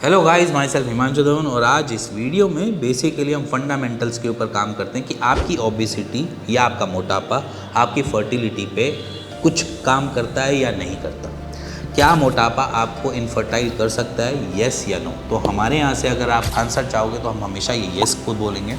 Hello guys, my self Himanshu Dhawan और आज इस वीडियो में बेसिकली हम फंडामेंटल्स के ऊपर काम करते हैं कि आपकी ओबेसिटी या आपका मोटापा आपकी फर्टिलिटी पे कुछ काम करता है या नहीं करता। क्या मोटापा आपको इनफर्टाइल कर सकता है, येस या नो? तो हमारे यहाँ से अगर आप आंसर चाहोगे तो हम हमेशा ये येस खुद बोलेंगे,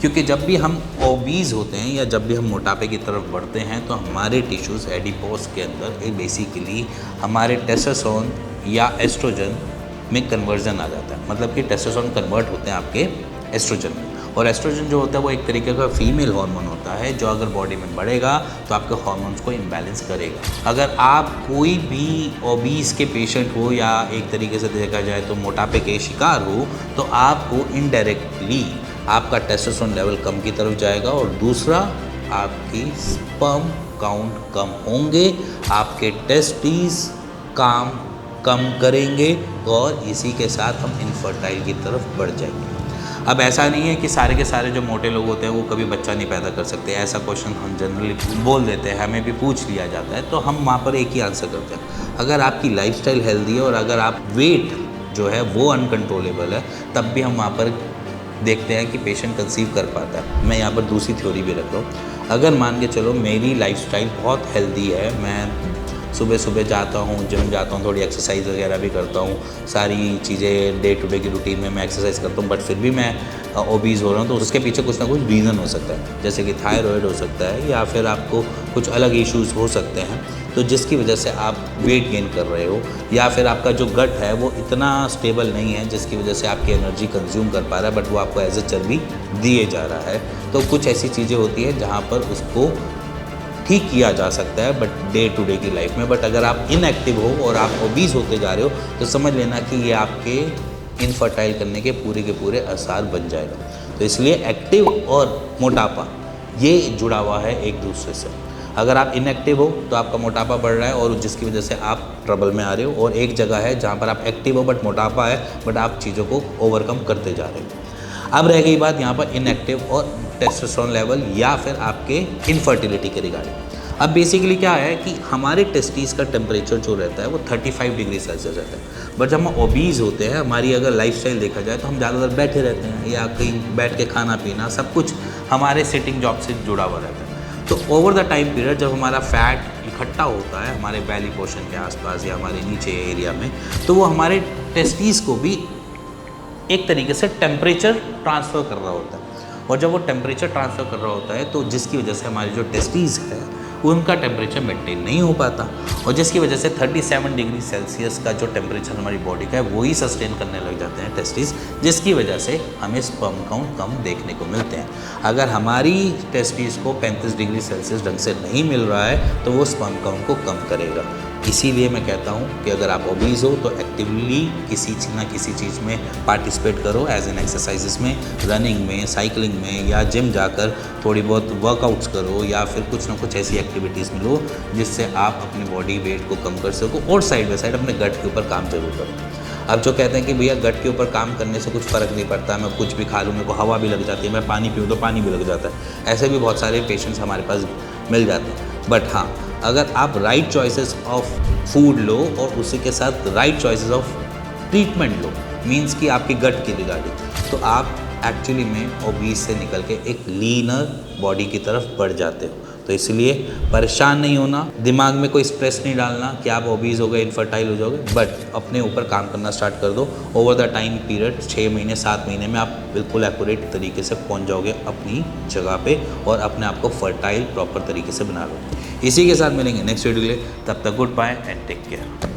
क्योंकि जब भी हम ओबीज़ होते हैं या जब भी हम मोटापे की तरफ बढ़ते हैं तो हमारे टिश्यूज़ एडिपोज के अंदर बेसिकली हमारे टेस्टोस्टेरोन या एस्ट्रोजन में कन्वर्जन आ जाता है। मतलब कि टेस्टोस्टेरोन कन्वर्ट होते हैं आपके एस्ट्रोजन में, और एस्ट्रोजन जो होता है वो एक तरीके का फीमेल हार्मोन होता है जो अगर बॉडी में बढ़ेगा तो आपके हार्मोन्स को इम्बैलेंस करेगा। अगर आप कोई भी ओबीज़ के पेशेंट हो या एक तरीके से देखा जाए तो मोटापे के शिकार हो, तो आपको इनडायरेक्टली आपका टेस्टोस्टेरोन लेवल कम की तरफ जाएगा और दूसरा आपकी स्पर्म काउंट कम होंगे, आपके टेस्टिस काम कम करेंगे और इसी के साथ हम इनफर्टाइल की तरफ बढ़ जाएंगे। अब ऐसा नहीं है कि सारे के सारे जो मोटे लोग होते हैं वो कभी बच्चा नहीं पैदा कर सकते, ऐसा क्वेश्चन हम जनरली बोल देते हैं, हमें भी पूछ लिया जाता है, तो हम वहाँ पर एक ही आंसर करते हैं। अगर आपकी लाइफस्टाइल हेल्दी है और अगर आप वेट जो है वो अनकंट्रोलेबल है, तब भी हम वहाँ पर देखते हैं कि पेशेंट कंसीव कर पाता है। मैं यहाँ पर दूसरी थ्योरी भी रख रहा हूँ। अगर मान के चलो मेरी लाइफस्टाइल बहुत हेल्दी है, मैं सुबह सुबह जाता हूँ, जिम जाता हूँ, थोड़ी एक्सरसाइज वगैरह भी करता हूँ, सारी चीज़ें डे टू डे की रूटीन में मैं एक्सरसाइज करता हूँ, बट फिर भी मैं ओबीज़ हो रहा हूँ, तो उसके पीछे कुछ ना कुछ रीज़न हो सकता है, जैसे कि थायराइड हो सकता है या फिर आपको कुछ अलग इश्यूज़ हो सकते हैं, तो जिसकी वजह से आप वेट गेन कर रहे हो, या फिर आपका जो गट है वो इतना स्टेबल नहीं है जिसकी वजह से आपकी एनर्जी कंज्यूम कर पा रहा है, बट वो आपको एज ए चर्बी दिए जा रहा है। तो कुछ ऐसी चीज़ें होती हैं जहाँ पर उसको ठीक किया जा सकता है बट डे टू डे की लाइफ में। बट अगर आप इनएक्टिव हो और आप ओबीज़ होते जा रहे हो तो समझ लेना कि ये आपके इनफर्टाइल करने के पूरे आसार बन जाएगा। तो इसलिए एक्टिव और मोटापा ये जुड़ा हुआ है एक दूसरे से। अगर आप इनएक्टिव हो तो आपका मोटापा बढ़ रहा है और जिसकी वजह से आप ट्रबल में आ रहे हो, और एक जगह है जहाँ पर आप एक्टिव हो बट मोटापा है बट आप चीज़ों को ओवरकम करते जा रहे हो। अब रह गई बात यहाँ पर इनएक्टिव और टेस्टोस्टेरोन लेवल या फिर आपके इनफर्टिलिटी के रिगार्डिंग। अब बेसिकली क्या है कि हमारे टेस्टिस का टेम्परेचर जो रहता है वो 35 डिग्री सेल्सियस रहता है, बट जब हम ओबीज़ होते हैं, हमारी अगर लाइफस्टाइल देखा जाए तो हम ज़्यादातर बैठे रहते हैं या कहीं बैठ के खाना पीना सब कुछ हमारे सिटिंग जॉब से जुड़ा हुआ रहता है। तो ओवर द टाइम पीरियड जब हमारा फैट इकट्ठा होता है हमारे बैली पोर्शन के आसपास या हमारे नीचे एरिया में, तो वो हमारे टेस्टिस को भी एक तरीके से टेम्परेचर ट्रांसफ़र कर रहा होता है, और जब वो टेम्परेचर ट्रांसफ़र कर रहा होता है तो जिसकी वजह से हमारी जो टेस्टिस है उनका टेम्परेचर मेंटेन नहीं हो पाता, और जिसकी वजह से 37 डिग्री सेल्सियस का जो टेम्परेचर हमारी बॉडी का है वही सस्टेन करने लग जाते हैं टेस्टिस, जिसकी वजह से हमें स्पर्म काउंट कम देखने को मिलते हैं। अगर हमारी टेस्टिस को 35 डिग्री सेल्सियस ढंग से नहीं मिल रहा है तो वो स्पर्म काउंट को कम करेगा। इसीलिए मैं कहता हूँ कि अगर आप ओबीज़ हो तो एक्टिवली किसी ना किसी चीज़ में पार्टिसिपेट करो, एज एन एक्सरसाइजेस में, रनिंग में, साइकिलिंग में, या जिम जाकर थोड़ी बहुत वर्कआउट्स करो, या फिर कुछ ना कुछ ऐसी एक्टिविटीज़ में लो जिससे आप अपनी बॉडी वेट को कम कर सको, और साइड बाई साइड अपने गट के ऊपर काम जरूर करो। अब जो कहते हैं कि भैया गट के ऊपर काम करने से कुछ फ़र्क नहीं पड़ता, मैं कुछ भी खा लूँ मेरे को हवा भी लग जाती है, मैं पानी पीऊँ तो पानी भी लग जाता है, ऐसे भी बहुत सारे पेशेंट्स हमारे पास मिल जाते हैं। बट हाँ, अगर आप राइट चॉइसेस ऑफ फूड लो और उसी के साथ right choices of treatment low, means कि आपकी गट की रिगार्डिंग, तो आप एक्चुअली में ओबीज से निकल के एक लीनर बॉडी की तरफ बढ़ जाते हो। तो इसलिए परेशान नहीं होना, दिमाग में कोई स्ट्रेस नहीं डालना कि आप ओबीज हो गए, इनफर्टाइल हो जाओगे, बट अपने ऊपर काम करना स्टार्ट कर दो। ओवर द टाइम पीरियड 6 महीने 7 महीने में आप बिल्कुल एक्यूरेट तरीके से पहुंच जाओगे अपनी जगह पे और अपने आप को फर्टाइल प्रॉपर तरीके से बना लो। इसी के साथ मिलेंगे नेक्स्ट वीडियो के लिए, तब तक goodbye and take care.